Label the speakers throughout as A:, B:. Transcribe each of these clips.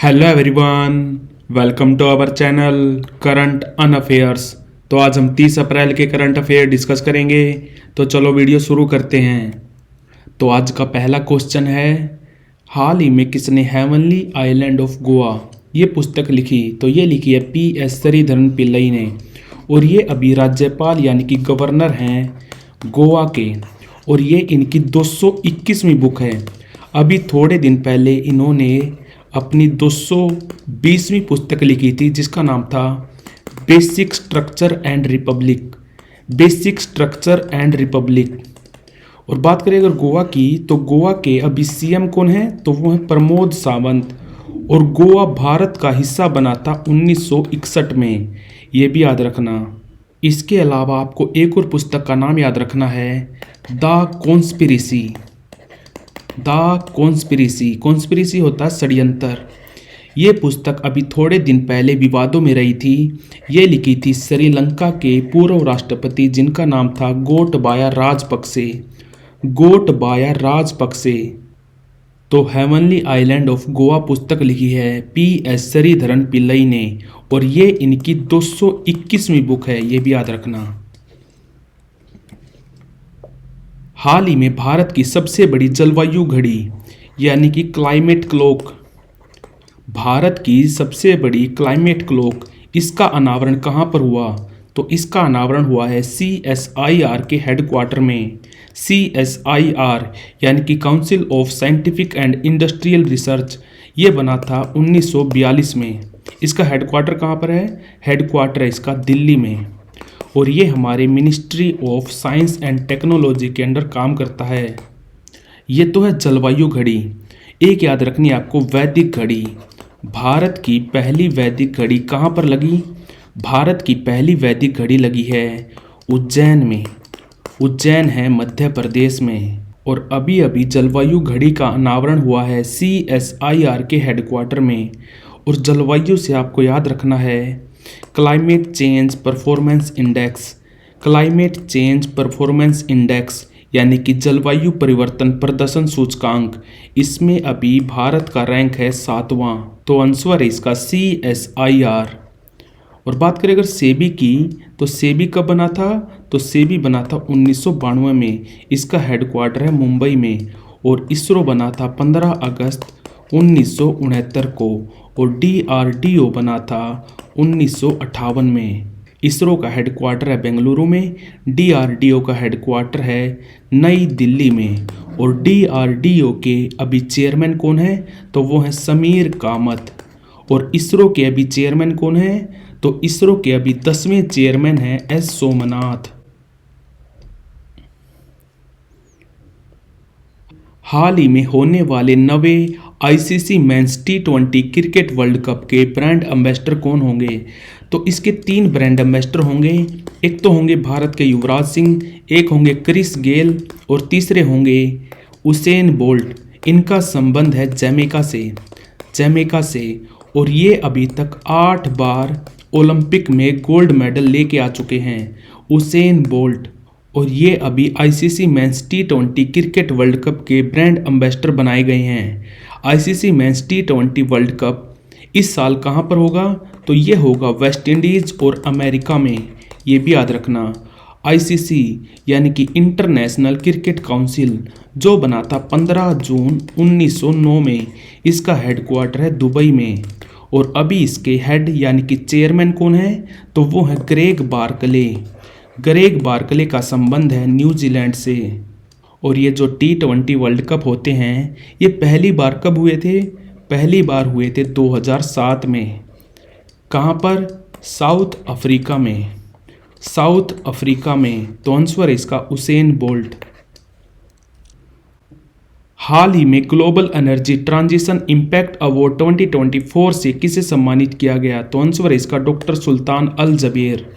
A: Hello everyone, welcome to our channel current and affairs. तो आज हम 30 अप्रैल के करंट अफेयर डिस्कस करेंगे। तो चलो वीडियो शुरू करते हैं। तो आज का पहला क्वेश्चन है, हाल ही में किसने हेवनली आइलैंड ऑफ गोवा ये पुस्तक लिखी? तो ये लिखी है PS श्रीधरन पिल्लई ने, और ये अभी राज्यपाल यानी कि गवर्नर हैं गोवा के, और ये इनकी 221वीं बुक है। अभी थोड़े दिन पहले इन्होंने अपनी 220वीं पुस्तक लिखी थी जिसका नाम था basic structure and Republic. Basic structure and Republic. और बात करें अगर गोवा की, तो गोवा के अभी CM कौन है? तो वो है प्रमोद सावंत। और गोवा भारत का हिस्सा बना था 1961 में, ये भी याद रखना। इसके अलावा आपको एक और पुस्तक का नाम याद रखना है, the conspiracy. The conspiracy. Conspiracy होता है षड्यंत्र। ये पुस्तक अभी थोड़े दिन पहले विवादों में रही थी। ये लिखी थी श्रीलंका के पूर्व राष्ट्रपति जिनका नाम था गोटबाया राजपक्षे। गोटबाया राजपक्षे। तो हेवनली आइलैंड ऑफ गोवा पुस्तक लिखी है PS श्रीधरन पिल्लई ने, और ये इनकी 221वीं बुक है, ये भी याद रखना। हाल ही में भारत की सबसे बड़ी जलवायु घड़ी यानी कि क्लाइमेट क्लॉक, भारत की सबसे बड़ी क्लाइमेट क्लॉक, इसका अनावरण कहाँ पर हुआ? तो इसका अनावरण हुआ है CSIR के हेडक्वार्टर में। CSIR यानी कि council of scientific and industrial research, ये बना था 1942 में। इसका हेडक्वार्टर कहाँ पर है? हेडक्वार्टर है इसका दिल्ली में। और ये हमारे ministry of science and technology के अंडर काम करता है। ये तो है जलवायु घड़ी। एक याद रखनी है आपको, वैदिक घड़ी। भारत की पहली वैदिक घड़ी कहाँ पर लगी? भारत की पहली वैदिक घड़ी लगी है उज्जैन में। उज्जैन है मध्य प्रदेश में। और अभी अभी जलवायु घड़ी का अनावरण हुआ है CSIR के हेडक्वार्टर में। और जलवायु से आपको याद रखना है climate change performance index. Climate change performance index यानी कि जलवायु परिवर्तन प्रदर्शन सूचकांक, इसमें अभी भारत का रैंक है 7वां। तो आंसर है इसका CSIR। और बात करें अगर सेबी की, तो सेबी कब बना था? तो सेबी बना था 1992 में। इसका हेडक्वार्टर है मुंबई में। और इसरो बना था 15 अगस्त 1969 को। और DRDO बना था 1958 में। इसरो का हेडक्वार्टर है बेंगलुरु में। DRDO का हेडक्वार्टर है नई दिल्ली में। और DRDO के अभी चेयरमैन कौन है? तो वो है समीर कामत। और इसरो के अभी चेयरमैन कौन है? तो इसरो के अभी 10वें चेयरमैन हैं S सोमनाथ। हाल ही में होने वाले 9वें ICC men's T20 cricket world cup के ब्रांड एम्बेसडर कौन होंगे? तो इसके 3 ब्रांड एम्बेसडर होंगे। एक तो होंगे भारत के युवराज सिंह, एक होंगे क्रिस गेल, और तीसरे होंगे उसेन बोल्ट। इनका संबंध है जमैका से। जमैका से। और ये अभी तक 8 बार ओलंपिक में गोल्ड मेडल लेके आ चुके हैं, उसेन बोल्ट। और ये अभी ICC men's T20 cricket world cup के ब्रांड एम्बेसडर बनाए गए हैं। ICC men's T20 world cup इस साल कहाँ पर होगा? तो ये होगा वेस्ट इंडीज़ और अमेरिका में, ये भी याद रखना। ICC यानी कि इंटरनेशनल क्रिकेट काउंसिल, जो बना था 15 जून 1909 में। इसका हेडक्वार्टर है दुबई में। और अभी इसके हेड यानी कि चेयरमैन कौन है? तो वो है ग्रेग बार्कले। ग्रेग बार्कले का संबंध है न्यूजीलैंड से। और ये जो T20 वर्ल्ड कप होते हैं, ये पहली बार कब हुए थे? पहली बार हुए थे 2007 में। कहाँ पर? साउथ अफ्रीका में। साउथ अफ्रीका में। तो आंसर है इसका उसेन बोल्ट। हाल ही में global energy transition impact award 2024 से किसे सम्मानित किया गया? तो आंसर है इसका डॉक्टर सुल्तान अल जबेर।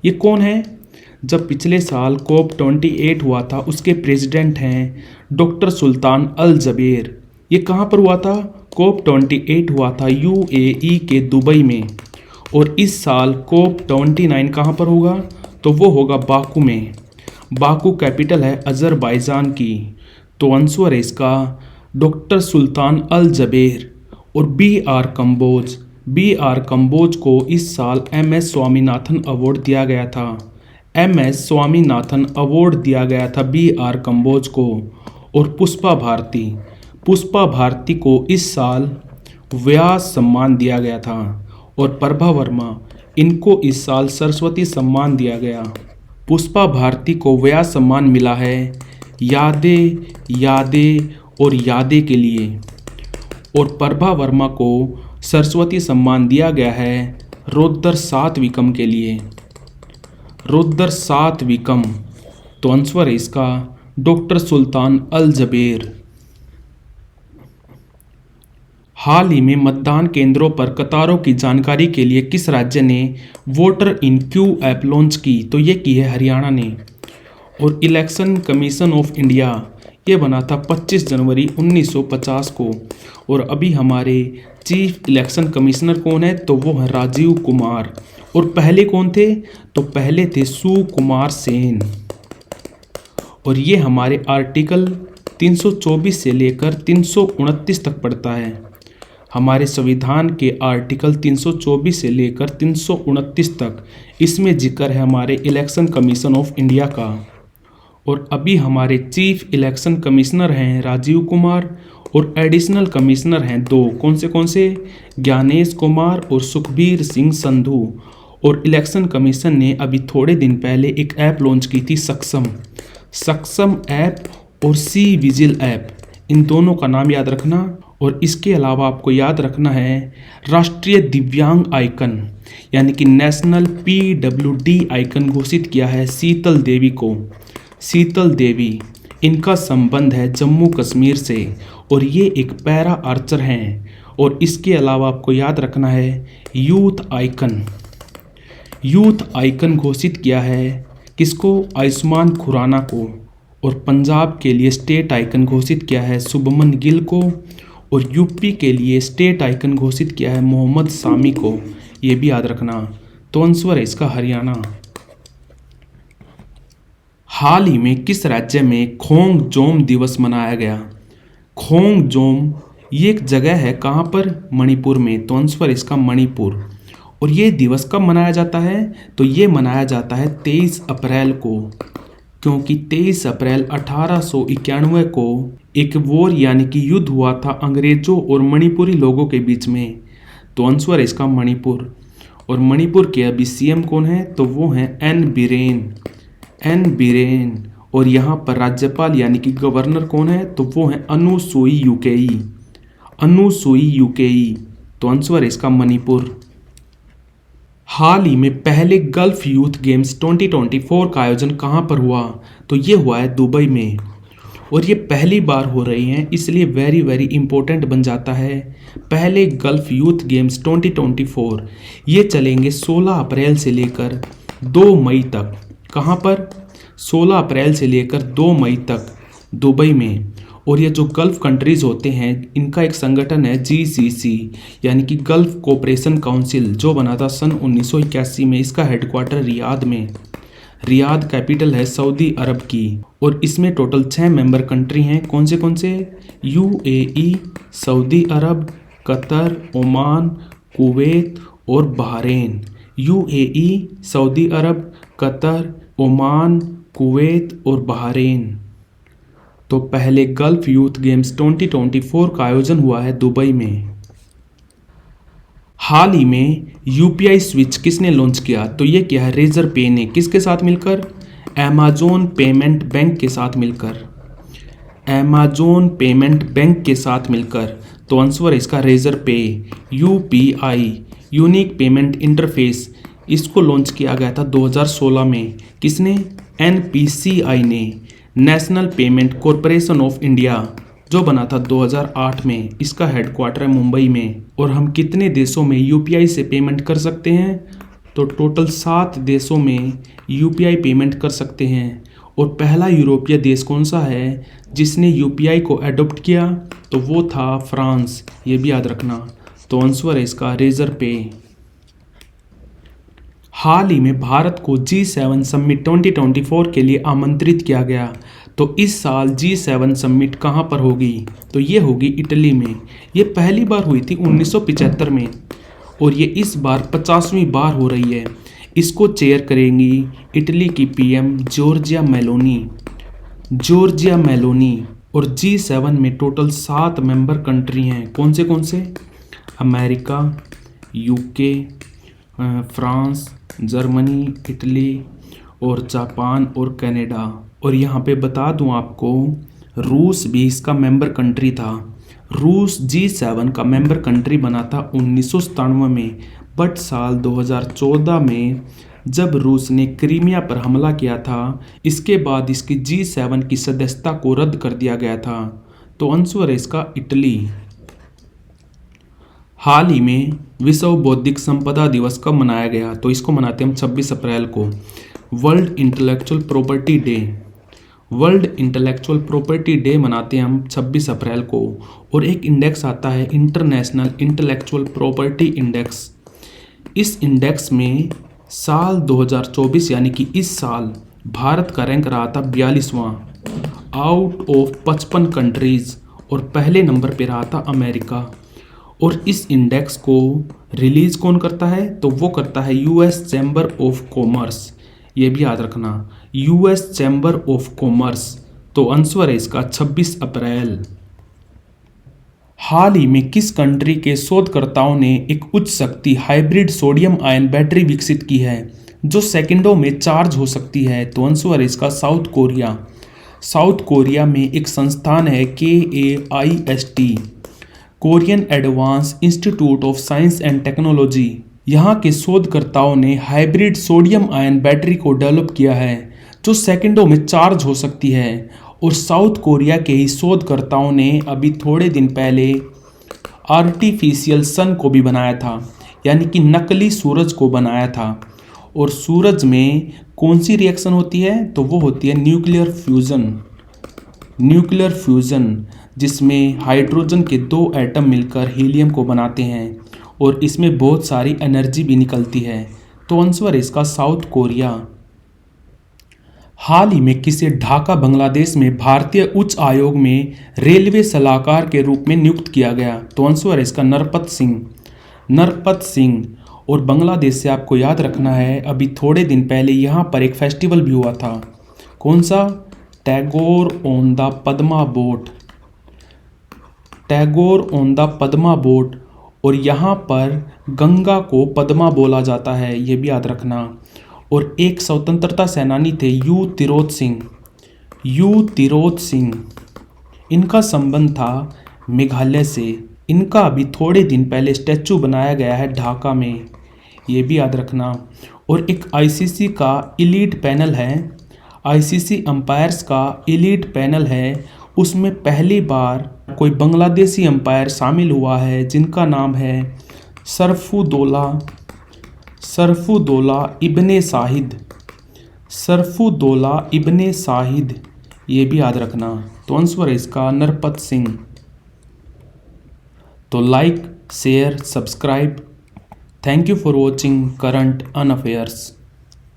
A: ये कौन है? जब पिछले साल COP28 हुआ था, उसके प्रेसिडेंट हैं डॉक्टर सुल्तान अल जबेर। ये कहाँ पर हुआ था? COP28 हुआ था UAE के दुबई में। और इस साल COP29 कहाँ पर होगा? तो वो होगा बाकू में। बाकू कैपिटल है अजरबैजान की। तो आंसर है इसका डॉक्टर सुल्तान अल जबेर। और बी आर कंबोज को इस साल एम.एस. स्वामीनाथन अवार्ड दिया गया था। एम.एस. स्वामीनाथन अवार्ड दिया गया था बी.आर. कंबोज को। और पुष्पा भारती को इस साल व्यास सम्मान दिया गया था। और प्रभा वर्मा, इनको इस साल सरस्वती सम्मान दिया गया। पुष्पा भारती को व्यास सम्मान मिला है यादें यादें और यादें के लिए। और प्रभा वर्मा को सरस्वती सम्मान दिया गया है रुद्र सातविकम के लिए। रुद्र सातविकम, तो आंसर है इसका डॉक्टर सुल्तान अल जबेर। हाल ही में मतदान केंद्रों पर कतारों की जानकारी के लिए किस राज्य ने वोटर इन क्यू ऐप लॉन्च की? तो ये की है हरियाणा ने। और इलेक्शन कमीशन ऑफ इंडिया ये बना था 25 जनवरी 1950 को। और अभी हमारे चीफ इलेक्शन कमिश्नर कौन है? तो वो है राजीव कुमार। और पहले कौन थे? तो पहले थे सुकुमार सेन। और ये हमारे आर्टिकल 324 से लेकर 329 तक पढ़ता है। हमारे संविधान के आर्टिकल 324 से लेकर 329 तक इसमें जिक्र है हमारे इलेक्शन कमीशन ऑफ इंडिया का। और अभी हमारे चीफ इलेक्शन कमिश्नर हैं राजीव कुमार और एडिशनल कमिश्नर हैं दो। कौन से? ज्ञानेश कुमार और सुखबीर सिंह संधू। और इलेक्शन कमीशन ने अभी थोड़े दिन पहले एक ऐप लॉन्च की थी सक्षम ऐप और सी विजिल ऐप। इन दोनों का नाम याद रखना। और इसके अलावा आपको याद रखना है राष्ट्रीय दिव्यांग आइकन यानी कि नेशनल PWD आइकन घोषित किया है शीतल देवी को। शीतल देवी, इनका संबंध है जम्मू कश्मीर से और ये एक पैरा आर्चर हैं। और इसके अलावा आपको याद रखना है यूथ आइकन घोषित किया है किसको? आयुष्मान खुराना को। और पंजाब के लिए स्टेट आइकन घोषित किया है शुभमन गिल को। और यूपी के लिए स्टेट आइकन घोषित किया है मोहम्मद सामी को। ये भी याद रखना। तो आंसर है इसका हरियाणा। हाल ही में किस राज्य में खोंगजोम दिवस मनाया गया? खोंगजोम ये एक जगह है कहाँ पर? मणिपुर में। तो आंसर इसका मणिपुर। और ये दिवस कब मनाया जाता है? तो ये मनाया जाता है 23 अप्रैल को, क्योंकि 23 अप्रैल 1891 को एक वॉर यानी कि युद्ध हुआ था अंग्रेजों और मणिपुरी लोगों के बीच में। तो आंसर है इसका मणिपुर। और मणिपुर के अभी CM कौन है? तो वो हैं एन बीरेन। और यहाँ पर राज्यपाल यानी कि गवर्नर कौन है? तो वो हैं अनुसुई यूकेई। तो आंसर है इसका मणिपुर। हाल ही में पहले गल्फ यूथ गेम्स 2024 का आयोजन कहाँ पर हुआ? तो ये हुआ है दुबई में। और ये पहली बार हो रही हैं, इसलिए वेरी वेरी इंपॉर्टेंट बन जाता है। पहले गल्फ यूथ गेम्स 2024 ये चलेंगे 16 अप्रैल से लेकर 2 मई तक। कहाँ पर? 16 अप्रैल से लेकर 2 मई तक दुबई में। और ये जो गल्फ कंट्रीज़ होते हैं इनका एक संगठन है GCC यानी कि गल्फ कोऑपरेशन काउंसिल, जो बना था सन 1981 में। इसका हेडक्वार्टर रियाद में। रियाद कैपिटल है सऊदी अरब की। और इसमें टोटल 6 मेंबर कंट्री हैं। कौन से? UAE, सऊदी अरब, कतर, ओमान, कुवैत और बहरीन। UAE, सऊदी अरब, कतर, ओमान, कुवैत और बहरीन। तो पहले गल्फ यूथ गेम्स 2024 का आयोजन हुआ है दुबई में। हाल ही में UPI स्विच किसने लॉन्च किया? तो ये किया है रेजर पे ने। किसके साथ मिलकर? अमेजॉन पेमेंट बैंक के साथ मिलकर। तो आंसर है इसका रेजर पे। UPI यूनिक पेमेंट इंटरफेस, इसको लॉन्च किया गया था 2016 में। किसने? NPCI ने, national payment corporation of India, जो बना था 2008 में। इसका हेडक्वार्टर है मुंबई में। और हम कितने देशों में UPI से पेमेंट कर सकते हैं? तो टोटल 7 देशों में UPI पेमेंट कर सकते हैं। और पहला यूरोपीय देश कौन सा है जिसने UPI को एडॉप्ट किया? तो वो था फ्रांस। ये भी याद रखना। तो आंसर है इसका रेजर पे। हाल ही में भारत को G7 समिट 2024 के लिए आमंत्रित किया गया। तो इस साल G7 समिट कहाँ पर होगी? तो ये होगी इटली में। ये पहली बार हुई थी 1975 में और ये इस बार 50वीं बार हो रही है। इसको चेयर करेंगी इटली की पीएम जॉर्जिया मेलोनी। और G7 में टोटल 7 मेंबर कंट्री हैं। कौन से? America, UK, France, Germany, Italy और जापान और कनाडा। और यहाँ पे बता दूँ आपको, रूस भी इसका मेंबर कंट्री था। रूस G7 का मेंबर कंट्री बना था 1997 में, बट साल 2014 में जब रूस ने क्रीमिया पर हमला किया था, इसके बाद इसकी G7 की सदस्यता को रद्द कर दिया गया था। तो आंसर है इसका इटली। हाल ही में विश्व बौद्धिक संपदा दिवस कब मनाया गया? तो इसको मनाते हैं हम 26 अप्रैल को, वर्ल्ड इंटेलेक्चुअल प्रॉपर्टी डे मनाते हैं हम 26 अप्रैल को। और एक इंडेक्स आता है इंटरनेशनल इंटेलेक्चुअल प्रॉपर्टी इंडेक्स। इस इंडेक्स में साल 2024 यानी कि इस साल भारत का रैंक रहा था 42वां आउट ऑफ 55 कंट्रीज और पहले नंबर पे रहा था अमेरिका। और इस इंडेक्स को रिलीज कौन करता है? तो वो करता है यूएस चैम्बर ऑफ कॉमर्स। ये भी याद रखना, यूएस चैम्बर ऑफ कॉमर्स। तो आंसर है इसका 26 अप्रैल। हाल ही में किस कंट्री के शोधकर्ताओं ने एक उच्च शक्ति हाइब्रिड सोडियम आयन बैटरी विकसित की है जो सेकंडों में चार्ज हो सकती है? तो आंसर है इसका साउथ कोरिया में एक संस्थान है KAIST, Korean advance institute of science and technology. यहाँ के शोधकर्ताओं ने हाइब्रिड सोडियम आयन बैटरी को डेवलप किया है जो सेकंडों में चार्ज हो सकती है। और साउथ कोरिया के ही शोधकर्ताओं ने अभी थोड़े दिन पहले आर्टिफिशियल सन को भी बनाया था, यानी कि नकली सूरज को बनाया था। और सूरज में कौन सी रिएक्शन होती है? तो वो होती है न्यूक्लियर फ्यूजन, जिसमें हाइड्रोजन के 2 एटम मिलकर हीलियम को बनाते हैं और इसमें बहुत सारी एनर्जी भी निकलती है। तो आंसर है इसका साउथ कोरिया। हाल ही में किसे ढाका बांग्लादेश में भारतीय उच्च आयोग में रेलवे सलाहकार के रूप में नियुक्त किया गया? तो आंसर है इसका नरपत सिंह। और बांग्लादेश से आपको याद रखना है, अभी थोड़े दिन पहले यहाँ पर एक फेस्टिवल भी हुआ था। कौन सा? Tagore on the Padma boat. और यहाँ पर गंगा को पद्मा बोला जाता है, ये भी याद रखना। और एक स्वतंत्रता सेनानी थे यू तिरोत सिंह। इनका संबंध था मेघालय से। इनका अभी थोड़े दिन पहले स्टैचू बनाया गया है ढाका में, ये भी याद रखना। और एक आईसीसी का एलीट पैनल है, आईसीसी अंपायर्स का एलीट पैनल है, उसमें पहली बार कोई बांग्लादेशी अंपायर शामिल हुआ है जिनका नाम है सरफुदौला इब्ने साहिद। ये भी याद रखना। तो आंसर है इसका नरपत सिंह। तो like, share, subscribe. Thank you for watching current and affairs.